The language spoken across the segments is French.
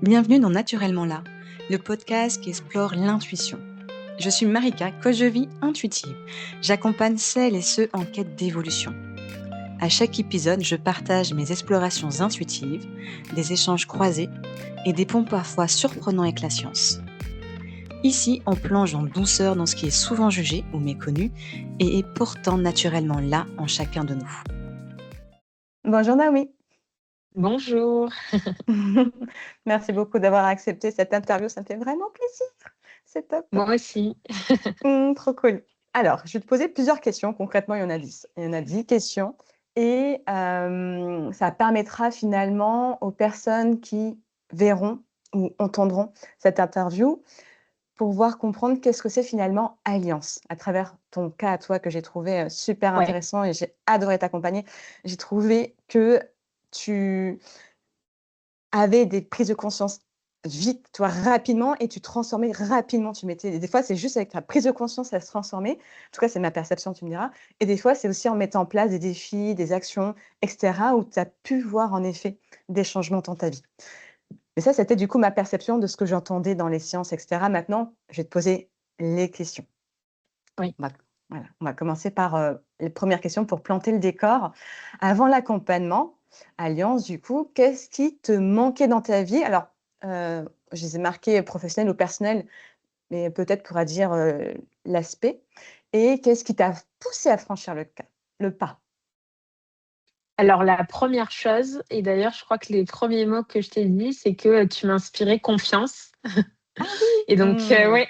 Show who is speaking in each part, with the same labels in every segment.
Speaker 1: Bienvenue dans Naturellement là, le podcast qui explore l'intuition. Je suis Marika, coach de vie intuitive. J'accompagne celles et ceux en quête d'évolution. À chaque épisode, je partage mes explorations intuitives, des échanges croisés et des ponts parfois surprenants avec la science. Ici, on plonge en douceur dans ce qui est souvent jugé ou méconnu et est pourtant naturellement là en chacun de nous. Bonjour Naomi.
Speaker 2: Bonjour.
Speaker 1: Merci beaucoup d'avoir accepté cette interview, ça me fait vraiment plaisir. C'est top.
Speaker 2: Moi aussi.
Speaker 1: Trop cool. Alors, je vais te poser plusieurs questions. Concrètement, il y en a 10. Il y en a 10 questions et ça permettra finalement aux personnes qui verront ou entendront cette interview pour voir comprendre qu'est-ce que c'est finalement Alliance à travers ton cas à toi que j'ai trouvé super
Speaker 2: Ouais.
Speaker 1: intéressant et j'ai adoré t'accompagner. J'ai trouvé que tu avais des prises de conscience vite, toi, rapidement et tu transformais rapidement. Tu mettais des fois, c'est juste avec ta prise de conscience, ça se transformait. En tout cas, c'est ma perception, tu me diras. Et des fois, c'est aussi en mettant en place des défis, des actions, et cetera, où tu as pu voir en effet des changements dans ta vie. Mais ça, c'était du coup ma perception de ce que j'entendais dans les sciences, et cetera. Maintenant, je vais te poser les questions.
Speaker 2: Oui.
Speaker 1: On va commencer par les premières questions pour planter le décor. Avant l'accompagnement, Alliance, du coup, qu'est-ce qui te manquait dans ta vie? Alors, je les ai marqués professionnel ou personnel, mais peut-être pourras dire l'aspect. Et qu'est-ce qui t'a poussé à franchir le pas?
Speaker 2: Alors la première chose, et d'ailleurs je crois que les premiers mots que je t'ai dit, c'est que tu m'inspirais confiance.
Speaker 1: Ah oui!
Speaker 2: Et donc ouais.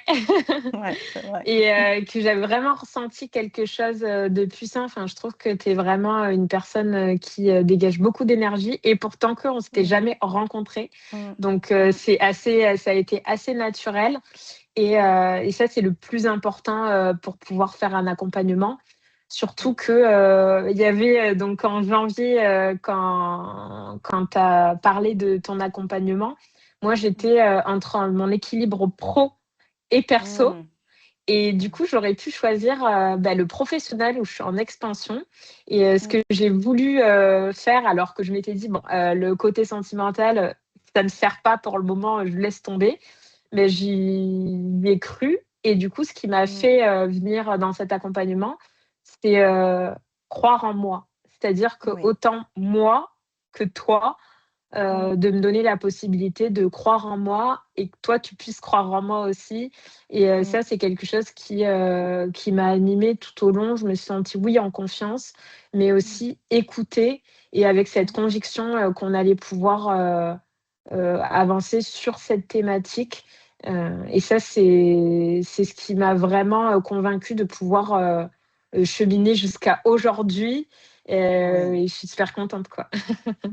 Speaker 1: Ouais, c'est vrai.
Speaker 2: Et que j'avais vraiment ressenti quelque chose de puissant. Enfin, je trouve que tu es vraiment une personne qui dégage beaucoup d'énergie et pourtant qu'on ne s'était
Speaker 1: Mmh.
Speaker 2: jamais rencontrés.
Speaker 1: Mmh.
Speaker 2: Donc
Speaker 1: Mmh.
Speaker 2: ça a été assez naturel. Et ça, c'est le plus important pour pouvoir faire un accompagnement. Surtout
Speaker 1: Oui.
Speaker 2: que il y avait donc en janvier, quand tu as parlé de ton accompagnement, moi,
Speaker 1: Mmh.
Speaker 2: j'étais entre mon équilibre pro et perso.
Speaker 1: Mmh.
Speaker 2: Et du
Speaker 1: Mmh.
Speaker 2: coup, j'aurais pu choisir le professionnel où je suis en expansion. Et ce
Speaker 1: Mmh.
Speaker 2: que j'ai voulu faire, alors que je m'étais dit, bon, le côté sentimental, ça ne me sert pas pour le moment, je laisse tomber. Mais j'y ai cru. Et du coup, ce qui m'a
Speaker 1: Mmh.
Speaker 2: fait venir dans cet accompagnement, c'est croire en moi. C'est-à-dire que
Speaker 1: Oui.
Speaker 2: autant moi que toi,
Speaker 1: Mmh.
Speaker 2: de me donner la possibilité de croire en moi et que toi, tu puisses croire en moi aussi. Et
Speaker 1: Mmh.
Speaker 2: ça, c'est quelque chose qui m'a animée tout au long. Je me suis sentie, oui, en confiance, mais
Speaker 1: Mmh.
Speaker 2: aussi écoutée et avec cette
Speaker 1: Mmh.
Speaker 2: conviction qu'on allait pouvoir avancer sur cette thématique. Et ça, c'est ce qui m'a vraiment convaincue de pouvoir cheminer jusqu'à aujourd'hui.
Speaker 1: Oui.
Speaker 2: Et je suis super contente, quoi.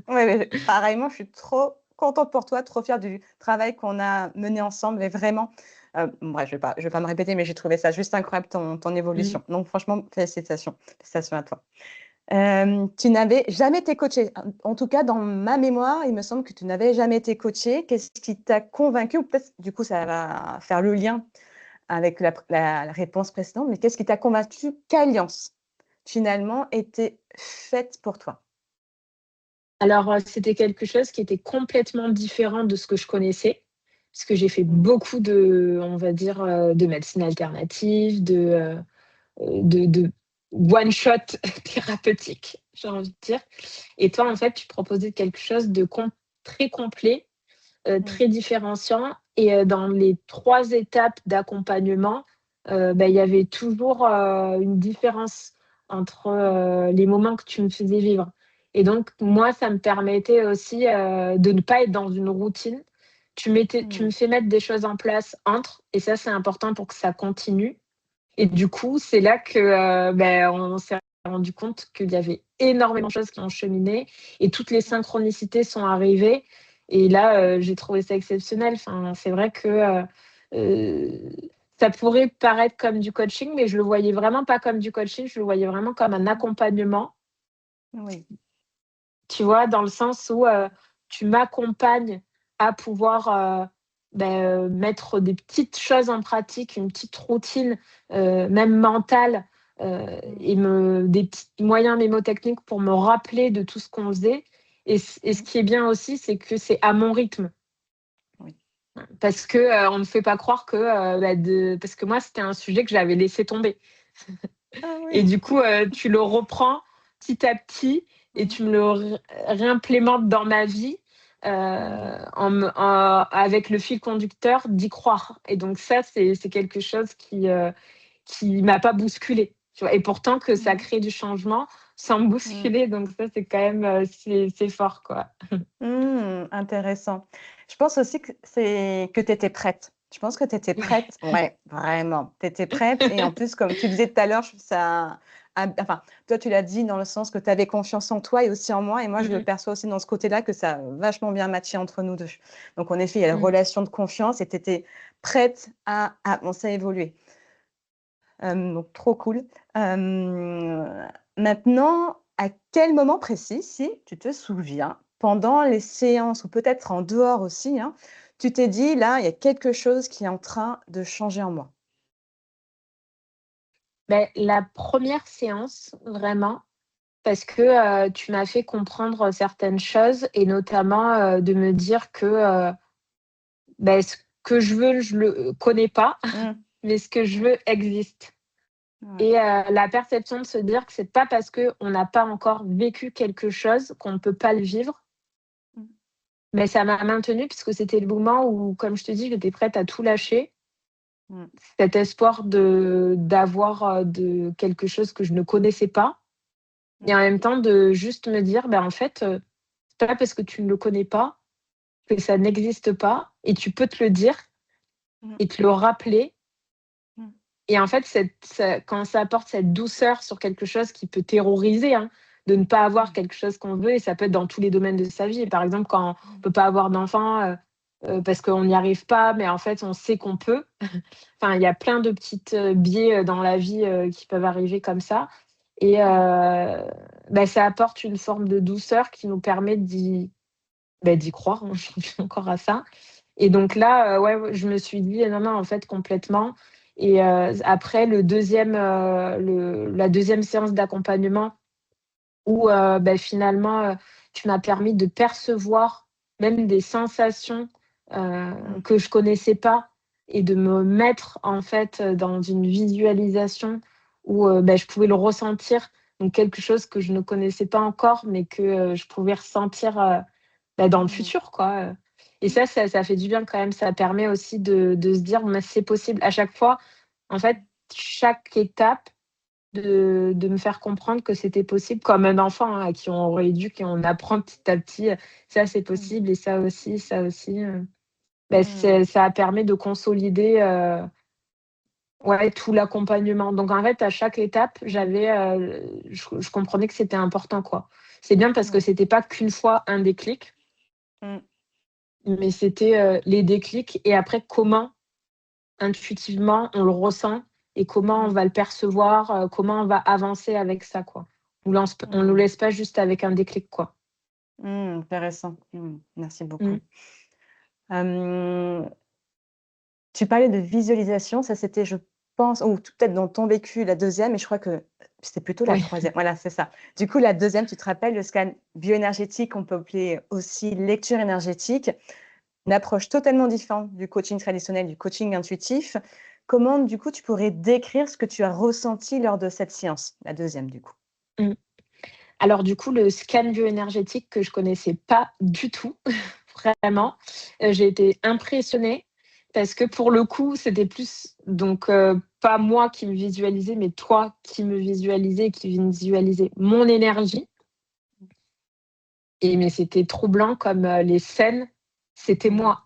Speaker 1: Ouais, mais pareillement, je suis trop contente pour toi, trop fière du travail qu'on a mené ensemble et vraiment, bref, je vais pas me répéter, mais j'ai trouvé ça juste incroyable ton
Speaker 2: Mmh.
Speaker 1: évolution. Donc franchement, félicitations, félicitations à toi. Tu n'avais jamais été coachée? En tout cas, dans ma mémoire, il me semble que tu n'avais jamais été coachée. Qu'est-ce qui t'a convaincue? Ou peut-être, du coup, ça va faire le lien avec la réponse précédente, mais qu'est-ce qui t'a convaincue qu'Alliance, finalement, était faite pour toi?
Speaker 2: Alors, c'était quelque chose qui était complètement différent de ce que je connaissais, puisque j'ai fait
Speaker 1: Mmh.
Speaker 2: beaucoup de, on va dire, de médecine alternative, de one shot thérapeutique, j'ai envie de dire. Et toi, en fait, tu proposais quelque chose de très complet,
Speaker 1: Mmh.
Speaker 2: très différenciant. Et dans les 3 étapes d'accompagnement, il y avait toujours une différence entre les moments que tu me faisais vivre. Et donc, moi, ça me permettait aussi de ne pas être dans une routine. Tu me
Speaker 1: Mmh.
Speaker 2: fais mettre des choses en place entre, et ça, c'est important pour que ça continue. Et du coup, c'est là que on s'est rendu compte qu'il y avait énormément de choses qui ont cheminé et toutes les
Speaker 1: Mmh.
Speaker 2: synchronicités sont arrivées. Et là, j'ai trouvé ça exceptionnel. Enfin, c'est vrai que heu, ça pourrait paraître comme du coaching, mais je le voyais vraiment pas comme du coaching, je le voyais vraiment comme un
Speaker 1: Mmh.
Speaker 2: accompagnement,
Speaker 1: Oui.
Speaker 2: tu vois? Dans le sens où tu m'accompagnes à pouvoir mettre des petites choses en pratique, une petite routine, même mentale,
Speaker 1: Mmh.
Speaker 2: et des petits moyens mémotechniques pour me rappeler de tout ce qu'on faisait. Et ce
Speaker 1: Mmh.
Speaker 2: qui est bien aussi, c'est que c'est à mon rythme. Parce que, on ne fait pas croire que, parce que moi, c'était un sujet que j'avais laissé tomber
Speaker 1: Ah
Speaker 2: et
Speaker 1: oui.
Speaker 2: du coup, tu le reprends petit à petit et
Speaker 1: Mmh.
Speaker 2: tu me le réimplémentes dans ma vie,
Speaker 1: Mmh.
Speaker 2: avec le fil conducteur d'y croire et donc ça, c'est quelque chose qui m'a pas bousculée, tu vois? Et pourtant que ça
Speaker 1: Mmh.
Speaker 2: crée du changement sans me
Speaker 1: Mmh.
Speaker 2: bousculer, donc ça, c'est quand même, c'est fort, quoi.
Speaker 1: Intéressant. Je pense aussi que tu étais prête. Je pense que tu étais
Speaker 2: Ouais.
Speaker 1: prête, ouais, vraiment. Tu étais prête et en plus, comme tu disais tout à l'heure, ça enfin, toi, tu l'as dit dans le sens que tu avais confiance en toi et aussi en moi et moi, je le
Speaker 2: Mmh
Speaker 1: perçois aussi dans ce côté-là que ça a vachement bien matché entre nous 2. Donc en effet, il y a la
Speaker 2: mh.
Speaker 1: relation de confiance et tu étais prête à avancer, à évoluer. Donc trop cool. Maintenant, à quel moment précis, si tu te souviens, pendant les séances ou peut-être en dehors aussi, hein, tu t'es dit: «Là, il y a quelque chose qui est en train de changer en moi»?
Speaker 2: La première séance, vraiment, parce que, tu m'as fait comprendre certaines choses et notamment, de me dire que, ce que je veux, je le connais pas,
Speaker 1: Mmh.
Speaker 2: mais ce que je veux existe
Speaker 1: Ouais.
Speaker 2: et la perception de se dire que c'est pas parce qu'on n'a pas encore vécu quelque chose qu'on ne peut pas le vivre.
Speaker 1: Mmh.
Speaker 2: Mais ça m'a maintenue puisque c'était le moment où, comme je te dis, j'étais prête à tout lâcher.
Speaker 1: Mmh.
Speaker 2: Cet espoir d'avoir, de quelque chose que je ne connaissais pas et
Speaker 1: Mmh.
Speaker 2: en même temps de juste me dire: «En fait, c'est pas parce que tu ne le connais pas que ça n'existe pas et tu peux te le dire
Speaker 1: Mmh.
Speaker 2: et te le rappeler»
Speaker 1: Mmh.
Speaker 2: et en fait, quand ça apporte cette douceur sur quelque chose qui peut terroriser, hein, de ne pas avoir
Speaker 1: Mmh.
Speaker 2: quelque chose qu'on veut et ça peut être dans tous les domaines de sa vie. Par exemple, quand on
Speaker 1: Mmh.
Speaker 2: peut pas avoir d'enfant, parce qu'on n'y arrive pas, mais en fait, on sait qu'on peut. Enfin, il y a plein de petites, biais, dans la vie, qui peuvent arriver comme ça et
Speaker 1: Mmh.
Speaker 2: ça apporte une forme de douceur qui nous permet d'y croire, hein, j'en suis encore à ça et donc là, ouais, je me suis dit: «Non, non, en fait, complètement» et après la deuxième séance d'accompagnement où, finalement, tu m'as permis de percevoir même des sensations,
Speaker 1: Mmh.
Speaker 2: que je connaissais pas et de me mettre, en fait, dans une visualisation où, je pouvais le ressentir. Donc quelque chose que je ne connaissais pas encore, mais que, je pouvais ressentir, dans le
Speaker 1: Mmh.
Speaker 2: futur, quoi, et ça fait du bien quand même. Ça permet aussi de se dire: «Mais c'est possible». À chaque fois, en fait, chaque étape de me faire comprendre que c'était possible, comme un enfant, hein, à qui on rééduque et on apprend petit à petit, ça c'est
Speaker 1: Mmh.
Speaker 2: possible et ça aussi,
Speaker 1: Mmh.
Speaker 2: ça permet de consolider, ouais, tout l'accompagnement. Donc en fait, à chaque étape, je comprenais que c'était important, quoi. C'est bien parce que
Speaker 1: Ouais.
Speaker 2: c'était pas qu'une fois un déclic,
Speaker 1: Mmh.
Speaker 2: mais c'était, les déclics et après comment intuitivement on le ressent et comment on
Speaker 1: Mmh.
Speaker 2: va le percevoir, comment on va avancer avec ça, quoi. On nous
Speaker 1: Mmh.
Speaker 2: laisse pas juste avec un déclic, quoi.
Speaker 1: Intéressant. Merci beaucoup.
Speaker 2: Mmh.
Speaker 1: Hem Tu parlais de visualisation, ça c'était je pense ou peut-être dans ton vécu la deuxième, et je crois que c'était plutôt la
Speaker 2: Ouais.
Speaker 1: troisième. Voilà, c'est ça. Du coup, la deuxième, tu te rappelles le scan bioénergétique, on peut appeler aussi lecture énergétique, une approche totalement différente du coaching traditionnel, du coaching intuitif. Comment, du coup, tu pourrais décrire ce que tu as ressenti lors de cette séance? La deuxième, du coup.
Speaker 2: Mmh. Alors du coup, le scan bioénergétique que je connaissais pas du tout,
Speaker 1: Mmh.
Speaker 2: vraiment, j'ai été impressionnée parce que pour le coup, c'était plus donc pas moi qui me visualisais, mais toi qui me visualisais, qui visualisais mon énergie et mais c'était troublant comme, les scènes, c'était
Speaker 1: Mmh.
Speaker 2: moi.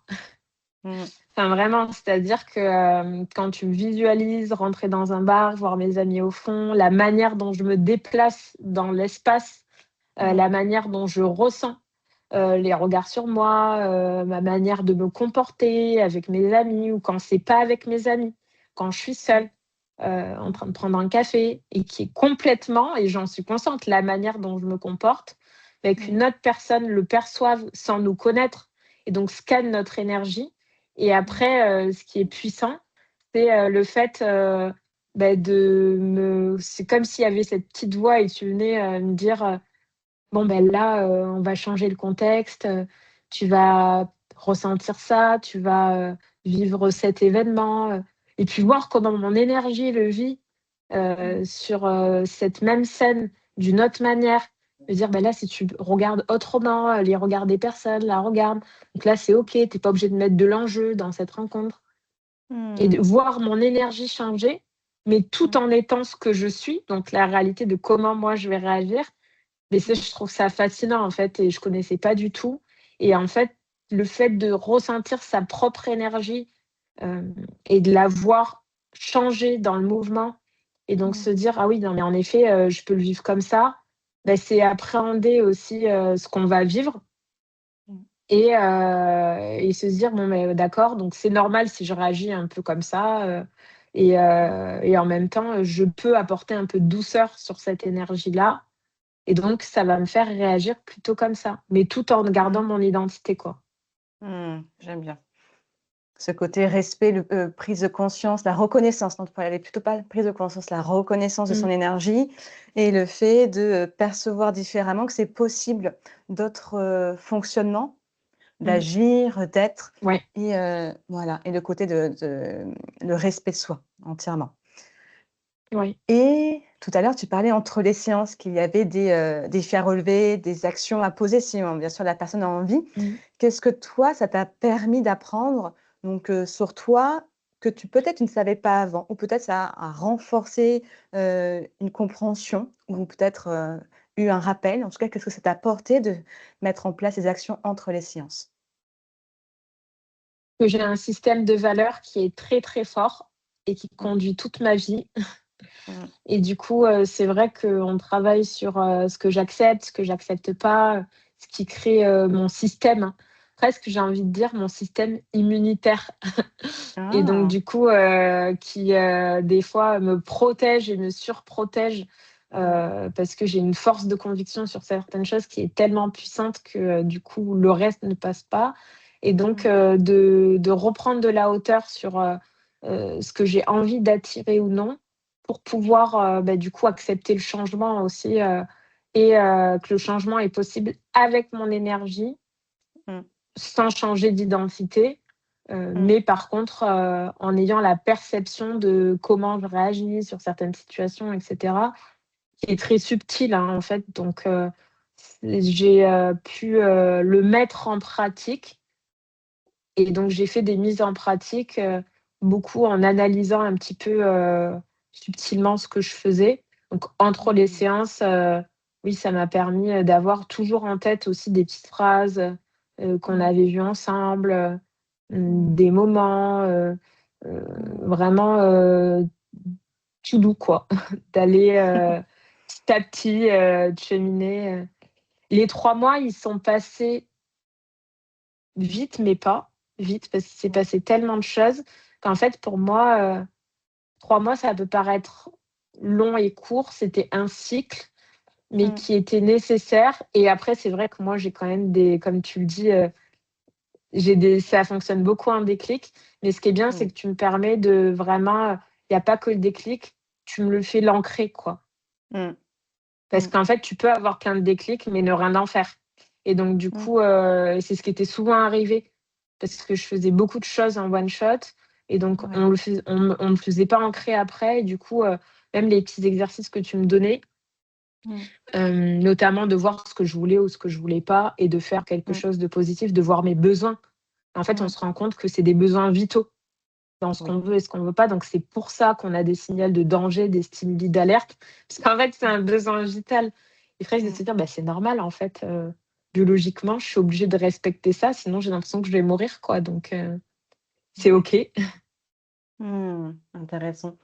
Speaker 1: Mmh.
Speaker 2: Enfin vraiment, c'est-à-dire que, quand tu me visualises rentrer dans un bar, voir mes amis au fond, la manière dont je me déplace dans l'espace,
Speaker 1: Mmh.
Speaker 2: la manière dont je ressens, les regards sur moi, ma manière de me comporter avec mes amis ou quand c'est pas avec mes amis, quand je suis
Speaker 1: Mmh.
Speaker 2: seule, en train de prendre un café et qui est complètement et j'en suis consciente, la manière dont je me comporte,
Speaker 1: Mmh.
Speaker 2: qu'une autre personne le perçoive sans nous connaître et donc scanne notre énergie et
Speaker 1: Mmh.
Speaker 2: après, ce qui est puissant, c'est, le fait, de me c'est comme s'il y avait cette petite voix et tu venais, me dire, «Bon, là, on va changer le contexte, tu vas ressentir ça, tu vas, vivre cet événement, et puis voir comment mon énergie le vit,
Speaker 1: Mmh.
Speaker 2: sur, cette même scène d'une autre manière. Me dire: «Bah, là, si tu regardes autrement, les regards des personnes, la regardent, donc là, c'est OK, tu es pas obligé de mettre de l'enjeu dans cette rencontre». Et de
Speaker 1: Mmh.
Speaker 2: voir mon énergie changer, mais tout
Speaker 1: Mmh.
Speaker 2: en étant ce que je suis, donc la réalité de comment moi je vais réagir. Mais ça,
Speaker 1: Mmh.
Speaker 2: je trouve ça fascinant, en fait, et je connaissais pas du tout. Et en fait, le fait de ressentir sa propre énergie, hem et de la voir changer dans le mouvement, et donc
Speaker 1: Mmh.
Speaker 2: se dire: «Ah oui, non, mais en effet, je peux le vivre comme ça», bah, c'est appréhender aussi, ce qu'on va vivre,
Speaker 1: Mmh.
Speaker 2: et se dire: «Bon, mais d'accord, donc c'est normal si je réagis un peu comme ça, et en même temps, je peux apporter un peu de douceur sur cette énergie-là, et donc ça va me faire réagir plutôt comme ça», mais tout en
Speaker 1: Mmh.
Speaker 2: gardant mon identité, quoi.
Speaker 1: Mmh. J'aime bien. Ce côté respect, prise de conscience, la reconnaissance, non, tu parlais plutôt pas prise de conscience, la reconnaissance de son
Speaker 2: Mmh,
Speaker 1: énergie et le fait de, percevoir différemment que c'est possible d'autres, fonctionnements,
Speaker 2: mmh,
Speaker 1: d'agir, d'être
Speaker 2: ouais,
Speaker 1: et voilà et le côté de le respect de soi entièrement.
Speaker 2: oui.
Speaker 1: Et tout à l'heure, tu parlais entre les séances qu'il y avait des défis à relever, des actions à poser si, bien sûr, la personne a envie.
Speaker 2: Mmh.
Speaker 1: Qu'est-ce que toi, ça t'a permis d'apprendre donc sur toi, que tu peut-être tu ne savais pas avant? Ou peut-être ça a renforcé, une compréhension ou peut-être, eu un rappel? En tout cas, qu'est-ce que ça t'a apporté de mettre en place ces actions entre les séances?
Speaker 2: Que j'ai un système de valeurs qui est très, très fort et qui
Speaker 1: Mmh.
Speaker 2: conduit toute ma vie,
Speaker 1: Mmh.
Speaker 2: et du coup, c'est vrai qu'on travaille sur, ce que j'accepte, ce que j'accepte pas, ce qui crée, mon système, hein. Presque, j'ai envie de dire mon système immunitaire. Et donc
Speaker 1: Ah!
Speaker 2: du coup, qui, des fois me protège et me surprotège,
Speaker 1: Mmh.
Speaker 2: parce que j'ai une force de conviction sur certaines choses qui est tellement puissante que, du coup, le reste ne passe pas. Et donc,
Speaker 1: Mmh.
Speaker 2: de reprendre de la hauteur sur, ce que j'ai envie d'attirer ou non, pour pouvoir, bah, du coup, accepter le changement aussi, et que le changement est possible avec mon énergie,
Speaker 1: Mmh.
Speaker 2: sans changer d'identité,
Speaker 1: Mmh.
Speaker 2: mais par contre, en ayant la perception de comment je réagis sur certaines situations, et cetera, qui est très subtile, hein, en fait. Donc, j'ai, pu, le mettre en pratique, et donc j'ai fait des mises en pratique, beaucoup en analysant un petit peu, subtilement ce que je faisais. Donc entre les
Speaker 1: Mmh.
Speaker 2: séances, oui, ça m'a permis, d'avoir toujours en tête aussi des petites phrases, qu'on
Speaker 1: Mmh.
Speaker 2: avait vues ensemble,
Speaker 1: Mmh.
Speaker 2: des moments,
Speaker 1: Mmh.
Speaker 2: vraiment, tout doux, quoi. D'aller, petit à petit, de cheminer, Les 3 mois, ils sont passés vite, mais pas vite, parce qu'il s'est
Speaker 1: Mmh.
Speaker 2: passé tellement de choses qu'en fait, pour moi, 3 mois, ça peut paraître long et court. C'était un cycle, mais
Speaker 1: Mmh.
Speaker 2: qui était nécessaire. Et après, c'est vrai que moi, j'ai quand même des, comme tu le dis, j'ai des ça fonctionne beaucoup en déclic. Mais ce qui est bien, c'est
Speaker 1: Oui.
Speaker 2: que tu me permets de vraiment, il y a pas que le déclic, tu me le fais l'ancrer, quoi.
Speaker 1: Mmh.
Speaker 2: Parce
Speaker 1: Mmh.
Speaker 2: qu'en fait, tu peux avoir plein de déclics, mais ne rien en faire. Et donc du
Speaker 1: Mmh.
Speaker 2: coup, c'est ce qui était souvent arrivé, parce que je faisais beaucoup de choses en one shot, et donc
Speaker 1: Ouais.
Speaker 2: on me faisait pas ancrer après. Et du coup, même les petits exercices que tu me donnais,
Speaker 1: Mmh.
Speaker 2: notamment de voir ce que je voulais ou ce que je voulais pas, et de faire quelque
Speaker 1: Mmh.
Speaker 2: chose de positif, de voir mes besoins. En fait, on
Speaker 1: Mmh.
Speaker 2: se rend compte que c'est des besoins vitaux dans ce
Speaker 1: Oui.
Speaker 2: qu'on veut et ce qu'on veut pas. Donc c'est pour ça qu'on a des signaux de danger, des stimuli d'alerte, parce qu'en fait, c'est
Speaker 1: Mmh.
Speaker 2: un besoin vital. Et presque de
Speaker 1: Mmh.
Speaker 2: se dire: «Bah, c'est normal en fait, biologiquement, je suis obligée de respecter ça, sinon j'ai l'impression que je vais mourir, quoi, donc c'est
Speaker 1: Ouais.
Speaker 2: OK».
Speaker 1: Mmh. Intéressant.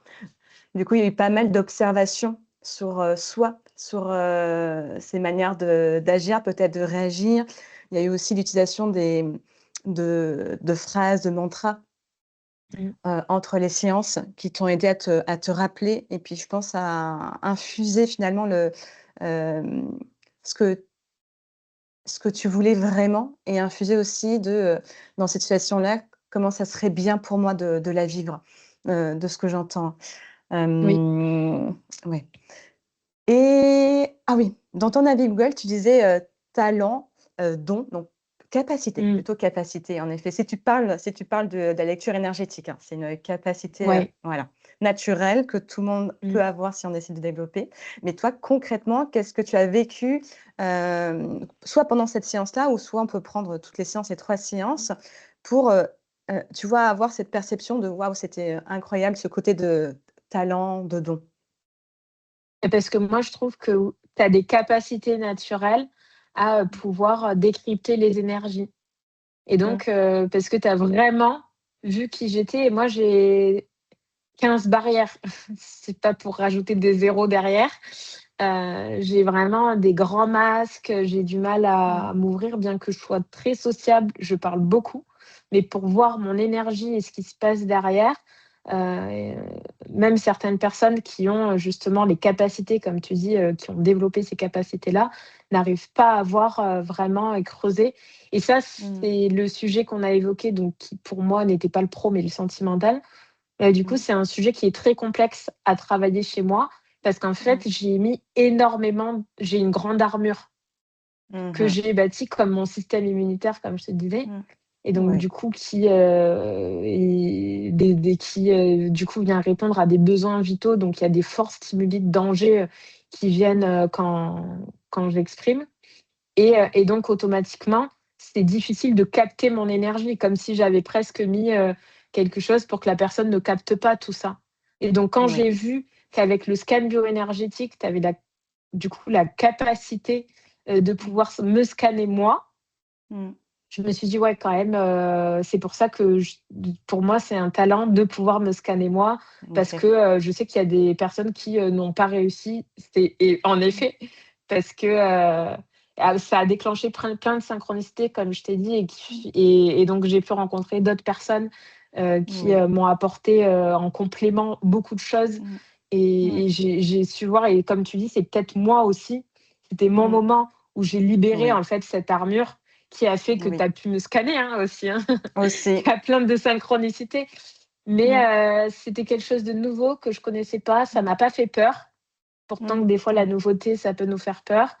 Speaker 1: Du coup, il y a eu pas mal d'observations sur, soi, sur, ses manières d'agir, peut-être de réagir. Il y a eu aussi l'utilisation de phrases, de mantras,
Speaker 2: Mmh.
Speaker 1: entre les séances qui t'ont aidé à te rappeler et puis je pense à infuser finalement hem, ce que ce que tu voulais vraiment et infuser aussi dans cette situation-là, comment ça serait bien pour moi de la vivre, de ce que j'entends.
Speaker 2: Oui.
Speaker 1: Ouais et ah oui, dans ton avis Google, tu disais, talent, don, donc Capacité,
Speaker 2: Mmh.
Speaker 1: plutôt capacité, en effet. Si tu parles de la lecture énergétique, hein, c'est une capacité,
Speaker 2: Ouais.
Speaker 1: voilà, naturelle que tout le monde
Speaker 2: Mmh.
Speaker 1: peut avoir si on décide de développer. Mais toi, concrètement, qu'est-ce que tu as vécu, soit pendant cette séance-là ou soit on peut prendre toutes les séances, les 3 séances pour, tu vois, avoir cette perception de: «Waouh, c'était, incroyable ce côté de talent, de don».
Speaker 2: Et parce que moi, je trouve que tu as des capacités naturelles à, pouvoir, décrypter les énergies et
Speaker 1: Mmh.
Speaker 2: donc parce que tu as vraiment vu qui j'étais et moi j'ai 15 barrières. C'est pas pour rajouter des zéros derrière. J'ai vraiment des grands masques, j'ai du mal
Speaker 1: Mmh.
Speaker 2: à m'ouvrir bien que je sois très sociable, je parle beaucoup, mais pour voir mon énergie et ce qui se passe derrière, heu, même certaines personnes qui ont, justement les capacités comme tu dis, qui ont développé ces capacités-là, n'arrivent pas à voir, vraiment et creuser et ça,
Speaker 1: Mmh.
Speaker 2: c'est le sujet qu'on a évoqué donc qui pour moi n'était pas le pro mais le sentimental. Du coup,
Speaker 1: Mmh.
Speaker 2: c'est un sujet qui est très complexe à travailler chez moi parce qu'en fait,
Speaker 1: Mmh.
Speaker 2: j'ai une grande armure
Speaker 1: Mmh
Speaker 2: que
Speaker 1: mh.
Speaker 2: j'ai bâtie comme mon système immunitaire, comme je te disais
Speaker 1: Mmh.
Speaker 2: et donc
Speaker 1: Ouais.
Speaker 2: du coup du coup vient répondre à des besoins vitaux. Donc il y a des forts stimuli de danger, qui viennent, quand j'exprime et donc automatiquement, c'est difficile de capter mon énergie, comme si j'avais presque mis, quelque chose pour que la personne ne capte pas tout ça et donc quand
Speaker 1: Ouais.
Speaker 2: j'ai vu qu'avec le scan bioénergétique, tu avais du coup la capacité, de
Speaker 1: Mmh.
Speaker 2: pouvoir me scanner moi,
Speaker 1: Mmh.
Speaker 2: je me suis dit: «Ouais, quand même, c'est pour ça que pour moi, c'est un talent de pouvoir me scanner moi», parce
Speaker 1: OK.
Speaker 2: que, je sais qu'il y a des personnes qui, n'ont pas réussi. Et en
Speaker 1: Mmh.
Speaker 2: effet, parce que, ça a déclenché plein de synchronicités comme je t'ai dit
Speaker 1: Mmh.
Speaker 2: et donc j'ai pu rencontrer d'autres personnes, qui,
Speaker 1: Oui.
Speaker 2: m'ont apporté, en complément beaucoup de choses
Speaker 1: Mmh.
Speaker 2: et
Speaker 1: Ouais.
Speaker 2: j'ai su voir et comme tu dis, c'est peut-être moi aussi, c'était mon
Speaker 1: Mmh.
Speaker 2: moment où j'ai libéré
Speaker 1: Oui.
Speaker 2: en fait cette armure qui a fait que tu
Speaker 1: Oui.
Speaker 2: as pu me scanner, hein, aussi, hein. Il
Speaker 1: Aussi.
Speaker 2: y a plein de synchronicités, mais
Speaker 1: Mmh.
Speaker 2: c'était quelque chose de nouveau que je connaissais pas. Ça
Speaker 1: Mmh.
Speaker 2: m'a pas fait peur, pourtant
Speaker 1: Mmh.
Speaker 2: que des fois la
Speaker 1: Ouais.
Speaker 2: nouveauté, ça peut nous faire peur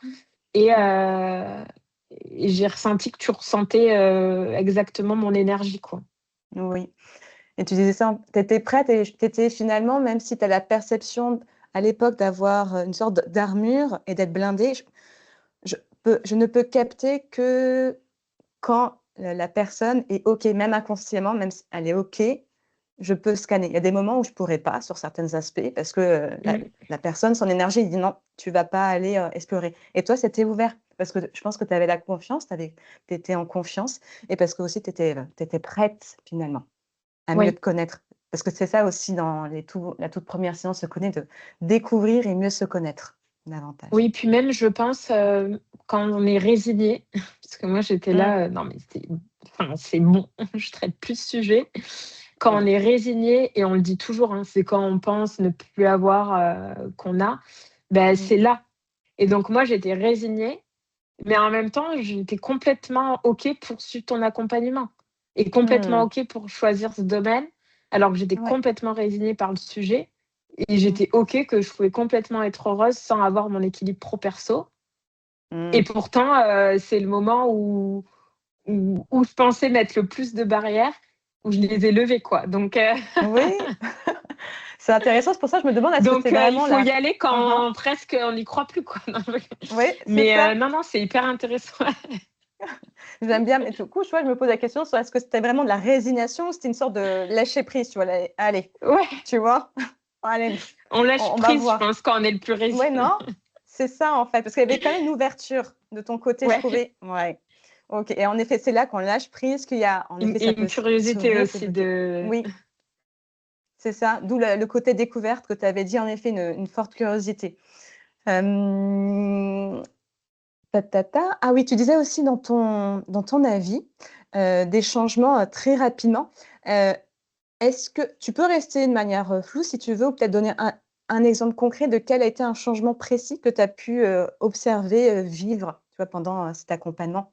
Speaker 2: et
Speaker 1: Mmh.
Speaker 2: j'ai ressenti que tu ressentais, exactement mon énergie, quoi.
Speaker 1: Oui, et tu disais ça, tu étais prête et tu étais finalement, même si tu as la perception à l'époque d'avoir, une sorte d'armure et d'être blindée, je je ne peux capter que quand la personne est OK, même inconsciemment, même si elle est OK, je peux scanner. Il y a des moments où je pourrais pas sur certains aspects parce que,
Speaker 2: Mmh.
Speaker 1: la personne, son énergie, elle dit: «Non, tu vas pas aller, explorer» et toi, c'était ouvert? Parce que je pense que tu avais la confiance, tu étais en confiance et parce que aussi tu étais prête finalement à mieux
Speaker 2: Oui.
Speaker 1: te connaître. Parce que c'est ça aussi dans la toute première séance, se connaître, de découvrir et mieux se connaître davantage.
Speaker 2: Oui, puis même je pense, quand on est résigné, parce que moi j'étais
Speaker 1: Mmh.
Speaker 2: là, non mais c'est bon, je traite plus ce sujet. Quand on
Speaker 1: Oui.
Speaker 2: est résigné et on le dit toujours, hein, c'est quand on pense ne plus avoir, qu'on a, ben
Speaker 1: Mmh.
Speaker 2: c'est là et donc moi j'étais résignée, mais en même temps j'étais complètement OK pour suivre ton accompagnement et complètement
Speaker 1: Mmh.
Speaker 2: OK pour choisir ce domaine, alors que j'étais
Speaker 1: Ouais.
Speaker 2: complètement résignée par le sujet et
Speaker 1: Mmh.
Speaker 2: j'étais OK que je pouvais complètement être heureuse sans avoir mon équilibre pro perso et
Speaker 1: Mmh.
Speaker 2: pourtant, c'est le moment où je pensais mettre le plus de barrières, où je les ai levées quoi
Speaker 1: Oui, c'est intéressant, c'est pour ça que je me demande est-ce que c'est
Speaker 2: il
Speaker 1: vraiment
Speaker 2: faut y
Speaker 1: la
Speaker 2: aller
Speaker 1: hein, hein.
Speaker 2: quand presque on n'y croit plus quoi. Non,
Speaker 1: Oui, c'est
Speaker 2: mais
Speaker 1: ça.
Speaker 2: non, non, c'est hyper intéressant.
Speaker 1: J'aime bien, mais du coup, tu vois, je me pose la question sur est-ce que c'était vraiment de la résignation ou c'était une sorte de lâcher prise, tu vois? Allez,
Speaker 2: Ouais,
Speaker 1: tu vois? Allez,
Speaker 2: on lâche
Speaker 1: on va
Speaker 2: prise, je
Speaker 1: voir.
Speaker 2: pense, quand on est le plus
Speaker 1: Ouais,
Speaker 2: résilient.
Speaker 1: non? C'est ça, en fait, parce qu'il y avait quand même une ouverture de ton côté, je
Speaker 2: Ouais,
Speaker 1: trouvais. Ouais. OK et en effet, c'est là qu'on lâche prise qu'il y a en effet, ça
Speaker 2: et une
Speaker 1: peut
Speaker 2: curiosité
Speaker 1: s'ouvrir, se
Speaker 2: aussi
Speaker 1: bloquer.
Speaker 2: de
Speaker 1: Oui, c'est ça, d'où le côté découverte que tu avais dit, en effet, une forte curiosité. Hem, ah oui, tu disais aussi dans ton avis, des changements, très rapidement. Heu, Est-ce que tu peux rester de manière, floue si tu veux ou peut-être donner un exemple concret de quel a été un changement précis que tu as pu, observer, vivre, tu vois, pendant, cet accompagnement?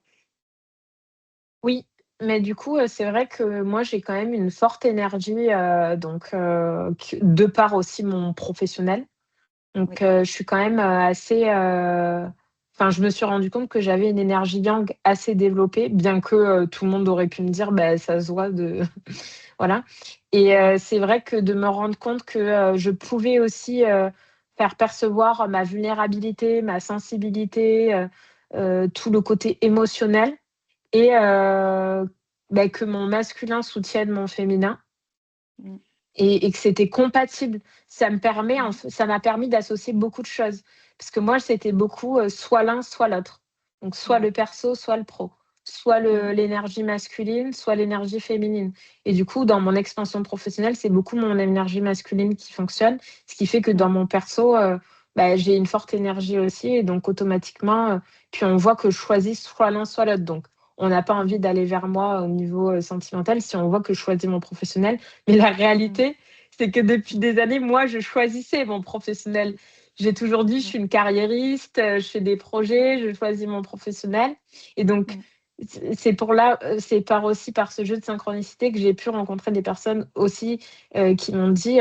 Speaker 2: oui, mais du coup, c'est vrai que moi, j'ai quand même une forte énergie, donc que de par aussi mon professionnel.
Speaker 1: Oui.
Speaker 2: Donc je suis quand même, assez, enfin, je me suis rendu compte que j'avais une énergie yang assez développée, bien que tout le monde aurait pu me dire, bah, ça se voit de. Voilà. Et c'est vrai que de me rendre compte que je pouvais aussi faire percevoir ma vulnérabilité, ma sensibilité, tout le côté émotionnel et bah, que mon masculin soutienne mon féminin
Speaker 1: Mmh.
Speaker 2: et que c'était compatible.
Speaker 1: Mmh.
Speaker 2: Ça m'a permis d'associer beaucoup de choses. Parce que moi, c'était beaucoup soit l'un, soit l'autre. Donc, soit le
Speaker 1: Ouais.
Speaker 2: perso, soit le pro. Soit
Speaker 1: Mmh.
Speaker 2: l'énergie masculine, soit l'énergie féminine. Et du coup, dans mon expansion professionnelle, c'est beaucoup mon énergie masculine qui fonctionne. Ce qui fait que dans
Speaker 1: Ouais.
Speaker 2: mon perso, bah, j'ai une forte énergie aussi. Et donc, automatiquement, puis on voit que je choisis soit l'un, soit l'autre. Donc, on n'a pas envie
Speaker 1: Mmh.
Speaker 2: d'aller vers moi au niveau sentimental si on voit que je choisis mon professionnel. Mais la
Speaker 1: Mmh.
Speaker 2: réalité, c'est que depuis des années, moi, je choisissais mon professionnel. J'ai toujours dit: «Je
Speaker 1: Mmh.
Speaker 2: suis une carriériste, je fais des projets, je choisis mon professionnel» et donc
Speaker 1: Mmh.
Speaker 2: c'est par ce jeu de synchronicité que j'ai pu rencontrer des personnes aussi, qui m'ont dit,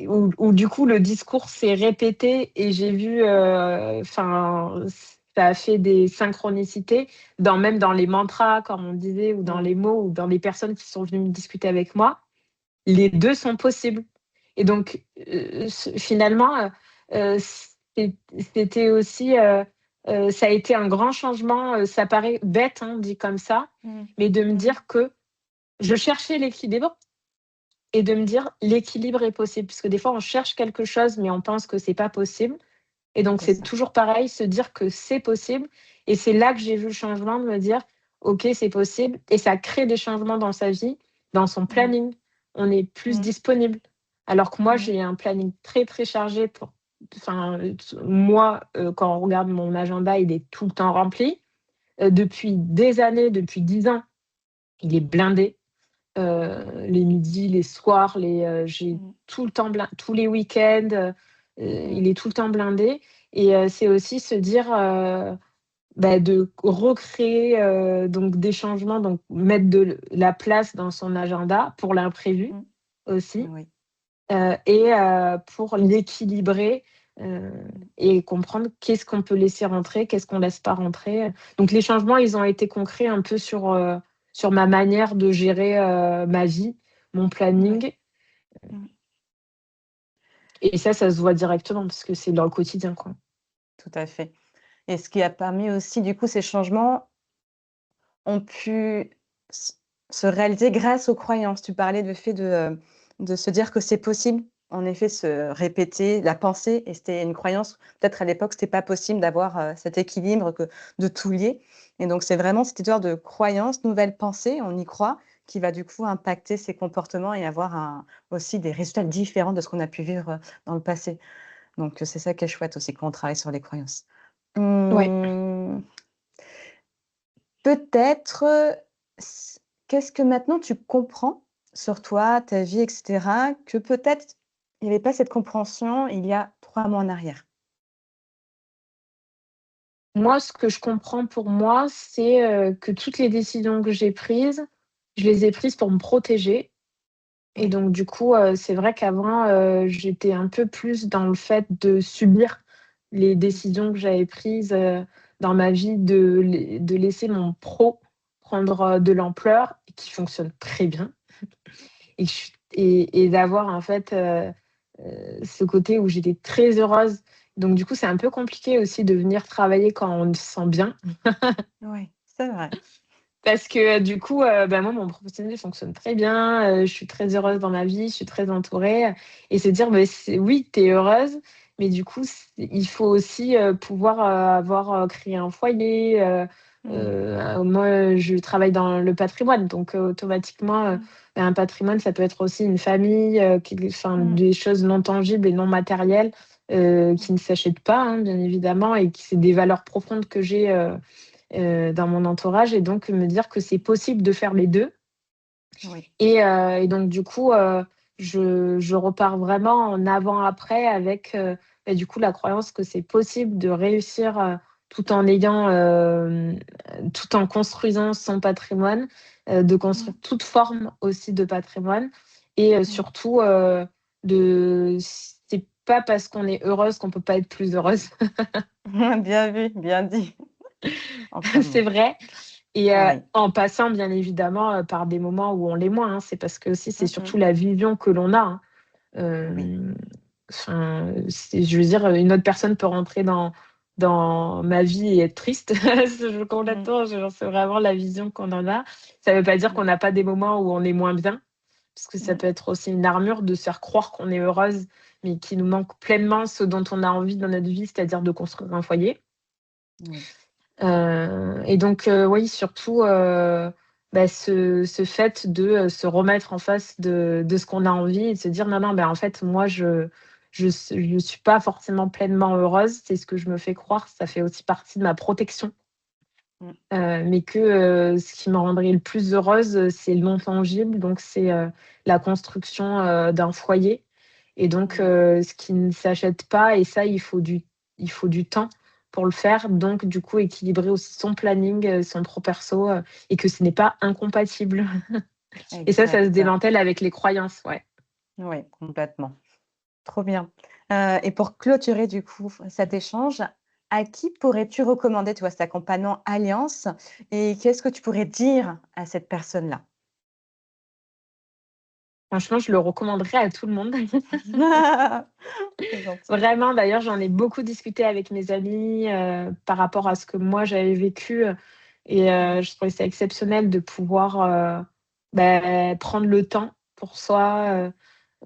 Speaker 2: où du coup le discours s'est répété et j'ai vu, enfin, ça a fait des synchronicités même dans les mantras, comme on disait, ou dans
Speaker 1: Mmh.
Speaker 2: les mots, ou dans les personnes qui sont venues me discuter avec moi. Les 2 sont possibles et donc finalement, c'est c'était aussi, ça a été un grand changement, ça paraît bête, hein, dit comme ça,
Speaker 1: Mmh.
Speaker 2: mais de me
Speaker 1: Mmh.
Speaker 2: dire que je cherchais l'équilibre et de me dire: «L'équilibre est possible». Parce que des fois, on cherche quelque chose, mais on pense que c'est pas possible et donc
Speaker 1: C'est
Speaker 2: c'est
Speaker 1: ça.
Speaker 2: toujours pareil, se dire que c'est possible et c'est là que j'ai vu le changement de me dire: «OK, c'est possible» et ça crée des changements dans sa vie, dans son
Speaker 1: Mmh.
Speaker 2: planning. On est plus
Speaker 1: Mmh.
Speaker 2: disponible. Alors que moi,
Speaker 1: Mmh.
Speaker 2: j'ai un planning très, très chargé moi, quand on regarde mon agenda, il est tout le temps rempli. Depuis des années, depuis 10 ans, il est blindé. Les midis, les soirs, j'ai
Speaker 1: Mmh.
Speaker 2: tout le temps tous les week-ends,
Speaker 1: Mmh.
Speaker 2: il est tout le temps blindé et c'est aussi se dire, bah, de recréer, donc des changements, donc mettre de la place dans son agenda pour l'imprévu
Speaker 1: Mmh.
Speaker 2: aussi,
Speaker 1: Oui.
Speaker 2: et pour l'équilibrer, heu
Speaker 1: Mmh.
Speaker 2: et comprendre qu'est-ce qu'on peut laisser rentrer, qu'est-ce qu'on laisse pas rentrer. Donc les changements, ils ont été concrets un peu sur ma manière de gérer, ma vie, mon
Speaker 1: Ouais.
Speaker 2: planning
Speaker 1: Mmh.
Speaker 2: et ça se voit directement parce que c'est dans le quotidien, quoi.
Speaker 1: Tout à fait et ce qui a permis aussi, du coup, ces changements ont pu s se réaliser grâce aux croyances. Tu parlais du fait de se dire que c'est possible, en effet, se répéter la pensée et c'était une croyance, peut-être à l'époque, c'était pas possible d'avoir, cet équilibre, que de tout lier et donc c'est vraiment cette histoire de croyance, nouvelle pensée, on y croit, qui va du coup impacter ses comportements et avoir aussi des résultats différents de ce qu'on a pu vivre, dans le passé. Donc c'est ça qui est chouette aussi quand on travaille sur les croyances.
Speaker 2: Ouais.
Speaker 1: Mmh. Peut-être, s qu'est-ce que maintenant tu comprends sur toi, ta vie et cetera, que peut-être il y avait pas cette compréhension il y a 3 mois en arrière?
Speaker 2: Moi, ce que je comprends pour moi, c'est, que toutes les décisions que j'ai prises, je les ai prises pour me protéger. Et
Speaker 1: Oui.
Speaker 2: donc du coup, c'est vrai qu'avant, j'étais un peu plus dans le fait de subir les
Speaker 1: Mmh.
Speaker 2: décisions que j'avais prises, dans ma vie, de laisser mon pro prendre, de l'ampleur et qui fonctionne très bien et d'avoir en fait, ce côté où j'étais très heureuse. Donc du coup, c'est un peu compliqué aussi de venir travailler quand on se sent bien.
Speaker 1: Oui, c'est vrai.
Speaker 2: Parce que, du coup, bah, moi, mon professionnel fonctionne très bien, je suis très heureuse dans ma vie, je suis très entourée, et se dire: «Beh, c'est oui, tu es heureuse, mais du coup, il faut aussi, pouvoir, avoir, créé un foyer»,
Speaker 1: Mmh.
Speaker 2: moi, je travaille dans le patrimoine, donc automatiquement,
Speaker 1: Mmh.
Speaker 2: bah, un patrimoine, ça peut être aussi une famille,
Speaker 1: Mmh.
Speaker 2: des choses non tangibles et non matérielles,
Speaker 1: Mmh.
Speaker 2: qui ne s'achètent pas, hein, bien évidemment, et qui c'est des valeurs profondes que j'ai, dans mon entourage, et donc me dire que c'est possible de faire les 2.
Speaker 1: Oui.
Speaker 2: Et donc du coup, je repars vraiment en avant-après avec, bah, du coup, la croyance que c'est possible de réussir, tout en construisant son patrimoine, de
Speaker 1: Mmh.
Speaker 2: construire toute forme aussi de patrimoine et
Speaker 1: Mmh.
Speaker 2: surtout, de c'est pas parce qu'on est heureuse qu'on peut pas être plus heureuse.
Speaker 1: Bien vu, bien dit.
Speaker 2: C'est
Speaker 1: Entièrement.
Speaker 2: vrai et
Speaker 1: Oui.
Speaker 2: en passant bien évidemment, par des moments où on l'est moins, hein. C'est parce que aussi c'est
Speaker 1: Mmh.
Speaker 2: surtout la vision que l'on a, hein.
Speaker 1: Oui.
Speaker 2: Hem, enfin, c'est je veux dire, une autre personne peut rentrer dans ma vie et être triste. Je
Speaker 1: Mmh.
Speaker 2: complètement, genre, c'est vraiment la vision qu'on en a. Ça veut pas dire qu'on
Speaker 1: Oui.
Speaker 2: n'a pas des moments où on est moins bien, parce que ça
Speaker 1: Mmh.
Speaker 2: peut être aussi une armure de se faire croire qu'on est heureuse, mais qu'il nous manque pleinement ce dont on a envie dans notre vie, c'est-à-dire de construire un foyer.
Speaker 1: Oui.
Speaker 2: Et donc oui, surtout, ce fait de, se remettre en face de ce qu'on a envie et de se dire: «Non, non, en fait, moi, je suis pas forcément pleinement heureuse, c'est ce que je me fais croire, ça fait aussi partie de ma protection,
Speaker 1: Mmh.
Speaker 2: mais que, ce qui me rendrait le plus heureuse, c'est le non tangible, donc c'est, la construction, d'un foyer et donc
Speaker 1: Mmh.
Speaker 2: ce qui ne s'achète pas et ça, il faut du temps pour le faire, donc du coup, équilibrer aussi son planning, son pro perso, et que ce n'est pas incompatible et ça se
Speaker 1: Exact.
Speaker 2: démantèle avec les croyances, ouais.
Speaker 1: Oui, complètement. Trop bien. Et pour clôturer du coup cet échange, à qui pourrais-tu recommander, tu vois, cet accompagnement Alliance et qu'est-ce que tu pourrais dire à cette personne-là?
Speaker 2: Franchement, je le recommanderais à tout le monde.
Speaker 1: C'est gentil.
Speaker 2: Vraiment, d'ailleurs, j'en ai beaucoup discuté avec mes amis, par rapport à ce que moi j'avais vécu, et
Speaker 1: Mmh.
Speaker 2: je trouvais ça exceptionnel de pouvoir, prendre le temps pour soi,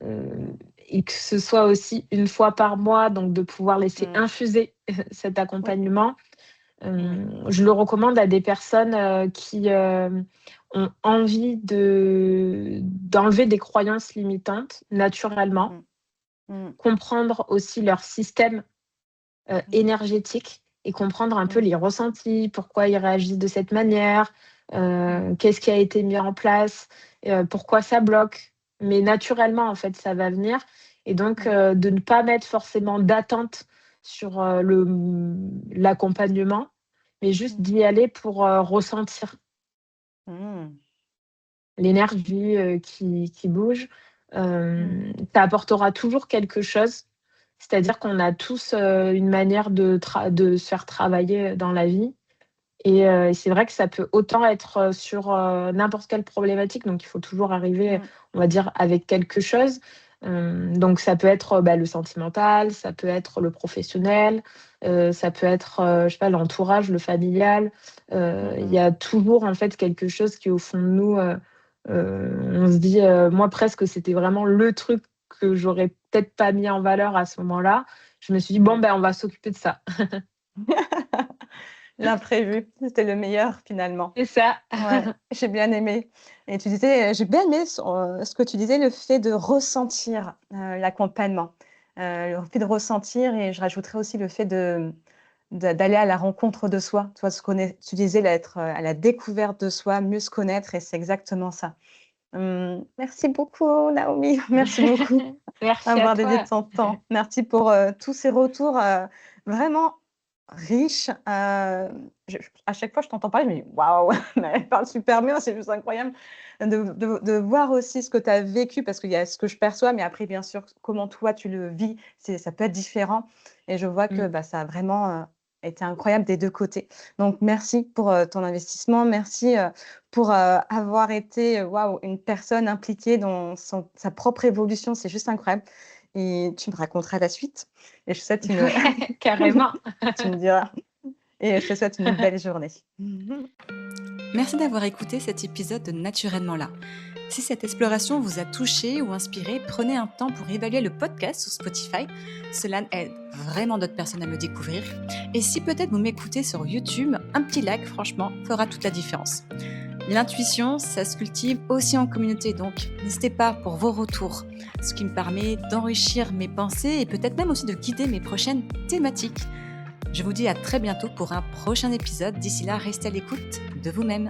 Speaker 2: et que ce soit aussi une fois par mois, donc de pouvoir laisser
Speaker 1: Mmh.
Speaker 2: infuser cet
Speaker 1: Oui,
Speaker 2: accompagnement.
Speaker 1: oui.
Speaker 2: Je le recommande à des personnes, qui, ont envie d'enlever des croyances limitantes naturellement,
Speaker 1: Mmh. Mmh.
Speaker 2: comprendre aussi leur système
Speaker 1: Mmh.
Speaker 2: énergétique et comprendre un peu
Speaker 1: Mmh.
Speaker 2: les ressentis, pourquoi ils réagissent de cette manière,
Speaker 1: Mmh.
Speaker 2: qu'est-ce qui a été mis en place, pourquoi ça bloque. Mais naturellement, en fait, ça va venir et donc
Speaker 1: Mmh.
Speaker 2: de ne pas mettre forcément d'attente sur, l'accompagnement, mais juste
Speaker 1: Mmh.
Speaker 2: d'y aller pour, ressentir
Speaker 1: Mmh.
Speaker 2: l'énergie, qui bouge.
Speaker 1: Mmh.
Speaker 2: Ça apportera toujours quelque chose. C'est-à-dire qu'on a tous, une manière de se faire travailler, dans la vie et c'est vrai que ça peut autant être, sur, n'importe quelle problématique, donc il faut toujours arriver,
Speaker 1: Mmh.
Speaker 2: on va dire, avec quelque chose. Donc ça peut être, le sentimental, ça peut être le professionnel, ça peut être, je sais pas, l'entourage, le familial. Il y
Speaker 1: Mmh.
Speaker 2: a toujours, en fait, quelque chose qui, au fond de nous, on se dit, moi presque, c'était vraiment le truc que j'aurais peut-être pas mis en valeur à ce moment-là. Je me suis dit: «Bon,
Speaker 1: Oui.
Speaker 2: on va s'occuper de ça».
Speaker 1: L'imprévu, c'était le meilleur finalement.
Speaker 2: C'est ça.
Speaker 1: Ouais, j'ai bien aimé et tu disais, j'ai bien aimé ce que tu disais, le fait de ressentir, l'accompagnement, le fait de ressentir et je rajouterais aussi le fait d'aller à la rencontre de soi. Tu vois, se connaît tu disais là, être, à la découverte de soi, mieux se connaître et c'est exactement ça. Merci beaucoup Naomi, merci beaucoup
Speaker 2: Merci à
Speaker 1: d'avoir dédié de
Speaker 2: toi.
Speaker 1: ton temps. Merci pour, tous ces retours, vraiment riches. Je à chaque fois je t'entends parler, mais waouh, mais elle parle super bien, c'est juste incroyable de voir aussi ce que tu as vécu parce qu'il y a ce que je perçois, mais après bien sûr comment toi tu le vis, ça peut être différent et je vois que,
Speaker 2: Mmh.
Speaker 1: bah, ça a vraiment, été incroyable des 2 côtés. Donc merci pour, ton investissement, merci, pour, avoir été, waouh, une personne impliquée dans sa propre évolution, c'est juste incroyable et tu me raconteras la suite et je te souhaite une
Speaker 2: Ouais, carrément.
Speaker 1: tu me diras et je te souhaite une belle journée.
Speaker 3: Merci d'avoir écouté cet épisode de Naturellement là. Si cette exploration vous a touché ou inspiré, prenez un temps pour évaluer le podcast sur Spotify. Cela aide vraiment d'autres personnes à me découvrir. Et si peut-être vous m'écoutez sur YouTube, un petit like, franchement, fera toute la différence. L'intuition, ça se cultive aussi en communauté, donc n'hésitez pas pour vos retours, ce qui me permet d'enrichir mes pensées et peut-être même aussi de guider mes prochaines thématiques. Je vous dis à très bientôt pour un prochain épisode. D'ici là, restez à l'écoute de vous-même.